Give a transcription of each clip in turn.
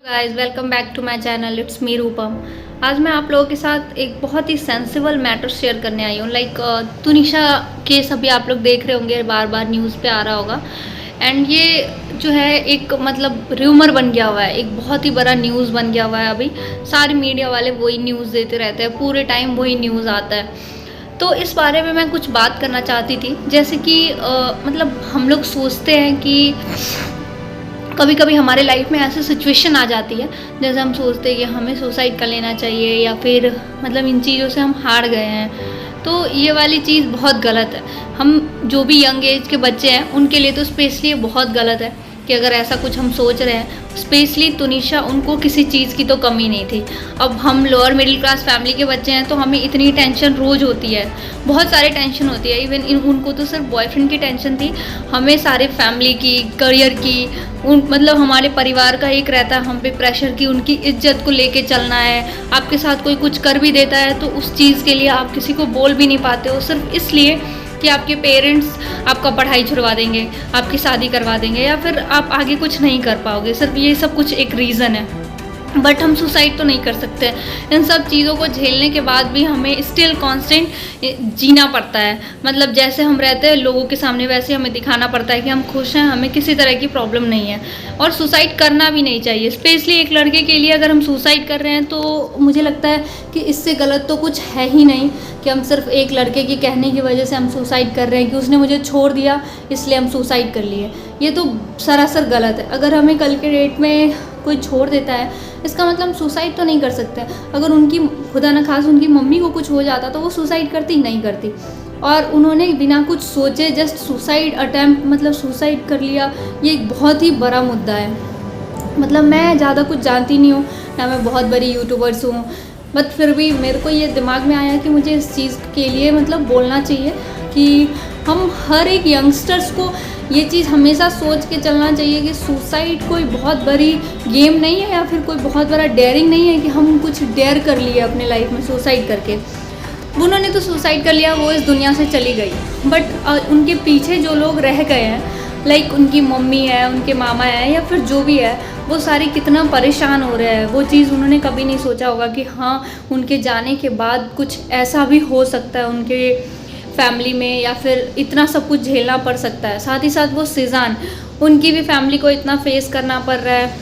Guys welcome back to my channel, it's me Rupam. आज मैं आप लोगों के साथ एक बहुत ही सेंसिबल मैटर शेयर करने आई हूँ। तुनिशा केस अभी आप लोग देख रहे होंगे, बार बार न्यूज़ पे आ रहा होगा। एंड ये जो है एक र्यूमर बन गया हुआ है, एक बहुत ही बड़ा न्यूज़ बन गया हुआ है। अभी सारे मीडिया वाले वही न्यूज़ देते रहते हैं, पूरे टाइम वही न्यूज़ आता है। तो इस बारे में मैं कुछ बात करना चाहती थी। जैसे कि हम लोग सोचते हैं कि कभी कभी हमारे लाइफ में ऐसी सिचुएशन आ जाती है जैसे हम सोचते हैं कि हमें सुसाइड कर लेना चाहिए, या फिर इन चीज़ों से हम हार गए हैं। तो ये वाली चीज़ बहुत गलत है। हम जो भी यंग एज के बच्चे हैं उनके लिए तो स्पेशली ये बहुत गलत है कि अगर ऐसा कुछ हम सोच रहे हैं। स्पेशली तुनिशा, उनको किसी चीज़ की तो कमी नहीं थी। अब हम लोअर मिडिल क्लास फैमिली के बच्चे हैं तो हमें इतनी टेंशन रोज़ होती है, बहुत सारे टेंशन होती है। इवन उनको तो सिर्फ बॉयफ्रेंड की टेंशन थी, हमें सारे फैमिली की, करियर की, हमारे परिवार का एक रहता है हम पे प्रेशर की उनकी इज्जत को लेके चलना है। आपके साथ कोई कुछ कर भी देता है तो उस चीज़ के लिए आप किसी को बोल भी नहीं पाते हो, सिर्फ इसलिए कि आपके पेरेंट्स आपका पढ़ाई छुड़वा देंगे, आपकी शादी करवा देंगे, या फिर आप आगे कुछ नहीं कर पाओगे। सिर्फ ये सब कुछ एक रीज़न है। बट हम सुसाइड तो नहीं कर सकते। इन सब चीज़ों को झेलने के बाद भी हमें स्टिल कांस्टेंट जीना पड़ता है। जैसे हम रहते हैं लोगों के सामने वैसे हमें दिखाना पड़ता है कि हम खुश हैं, हमें किसी तरह की प्रॉब्लम नहीं है। और सुसाइड करना भी नहीं चाहिए। स्पेशली एक लड़के के लिए अगर हम सुसाइड कर रहे हैं तो मुझे लगता है कि इससे गलत तो कुछ है ही नहीं कि हम सिर्फ एक लड़के की कहने की वजह से हम सुसाइड कर रहे हैं कि उसने मुझे छोड़ दिया इसलिए हम सुसाइड कर लिए। ये तो सरासर गलत है। अगर हमें कल के डेट में कोई छोड़ देता है इसका मतलब हम सुसाइड तो नहीं कर सकते। अगर उनकी खुदा न खास उनकी मम्मी को कुछ हो जाता तो वो सुसाइड करती नहीं करती, और उन्होंने बिना कुछ सोचे जस्ट सुसाइड अटैम्प्ट सुसाइड कर लिया। ये एक बहुत ही बड़ा मुद्दा है। मैं ज़्यादा कुछ जानती नहीं हूँ, ना मैं बहुत बड़ी यूट्यूबर्स हूँ, बट फिर भी मेरे को ये दिमाग में आया कि मुझे इस चीज़ के लिए बोलना चाहिए कि हम हर एक यंगस्टर्स को ये चीज़ हमेशा सोच के चलना चाहिए कि सुसाइड कोई बहुत बड़ी गेम नहीं है, या फिर कोई बहुत बड़ा डेयरिंग नहीं है कि हम कुछ डेयर कर लिए अपने लाइफ में सुसाइड करके। उन्होंने तो सुसाइड कर लिया, वो इस दुनिया से चली गई, बट उनके पीछे जो लोग रह गए हैं, उनकी मम्मी है, उनके मामा है, या फिर जो भी है, वो सारे कितना परेशान हो रहे हैं। वो चीज़ उन्होंने कभी नहीं सोचा होगा कि हाँ, उनके जाने के बाद कुछ ऐसा भी हो सकता है उनके फैमिली में, या फिर इतना सब कुछ झेलना पड़ सकता है। साथ ही साथ वो सीज़ान, उनकी भी फैमिली को इतना फेस करना पड़ रहा है।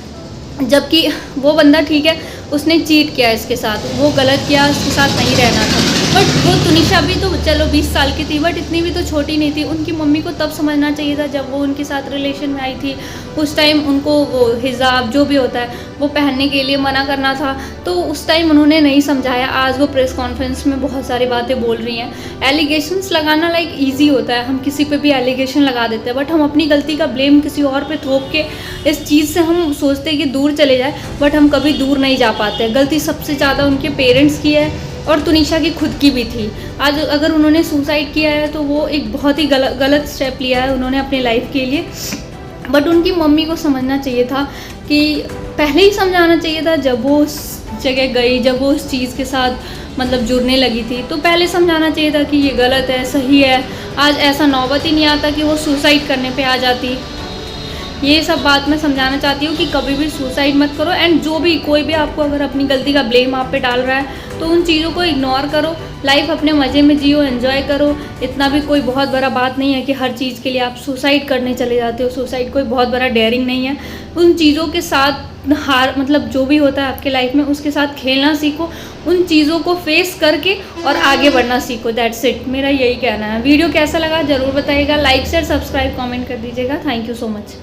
जबकि वो बंदा ठीक है, उसने चीट किया इसके साथ, वो गलत किया, उसके साथ नहीं रहना था। बट वो तुनिशा भी तो चलो 20 साल की थी, बट इतनी भी तो छोटी नहीं थी। उनकी मम्मी को तब समझना चाहिए था जब वो उनके साथ रिलेशन में आई थी। उस टाइम उनको वो हिजाब जो भी होता है वो पहनने के लिए मना करना था, तो उस टाइम उन्होंने नहीं समझाया। आज वो प्रेस कॉन्फ्रेंस में बहुत सारी बातें बोल रही हैं। एलिगेशंस लगाना ईजी होता है, हम किसी पे भी एलिगेशन लगा देते हैं, बट हम अपनी गलती का ब्लेम किसी और पे थोप के इस चीज़ से हम सोचते हैं कि दूर चले जाए, बट हम कभी दूर नहीं जा पाते। गलती सबसे ज़्यादा उनके पेरेंट्स की है और तुनिशा की खुद की भी थी। आज अगर उन्होंने सुसाइड किया है तो वो एक बहुत ही गलत स्टेप लिया है उन्होंने अपने लाइफ के लिए। बट उनकी मम्मी को समझना चाहिए था, कि पहले ही समझाना चाहिए था जब वो उस जगह गई, जब वो उस चीज़ के साथ जुड़ने लगी थी, तो पहले समझाना चाहिए था कि ये गलत है, सही है। आज ऐसा नौबत ही नहीं आता कि वो सुसाइड करने पे आ जाती। ये सब बात मैं समझाना चाहती हूँ कि कभी भी सुसाइड मत करो। एंड जो भी कोई भी आपको अगर अपनी गलती का ब्लेम आप पे डाल रहा है तो उन चीज़ों को इग्नोर करो, लाइफ अपने मज़े में जियो, एंजॉय करो। इतना भी कोई बहुत बड़ा बात नहीं है कि हर चीज़ के लिए आप सुसाइड करने चले जाते हो। सुसाइड कोई बहुत बड़ा डेयरिंग नहीं है। उन चीज़ों के साथ हार जो भी होता है आपके लाइफ में उसके साथ खेलना सीखो, उन चीज़ों को फेस करके और आगे बढ़ना सीखो। दैट्स इट, मेरा यही कहना है। वीडियो कैसा लगा ज़रूर बताइएगा, लाइक शेयर सब्सक्राइब कमेंट कर दीजिएगा। Thank you so much.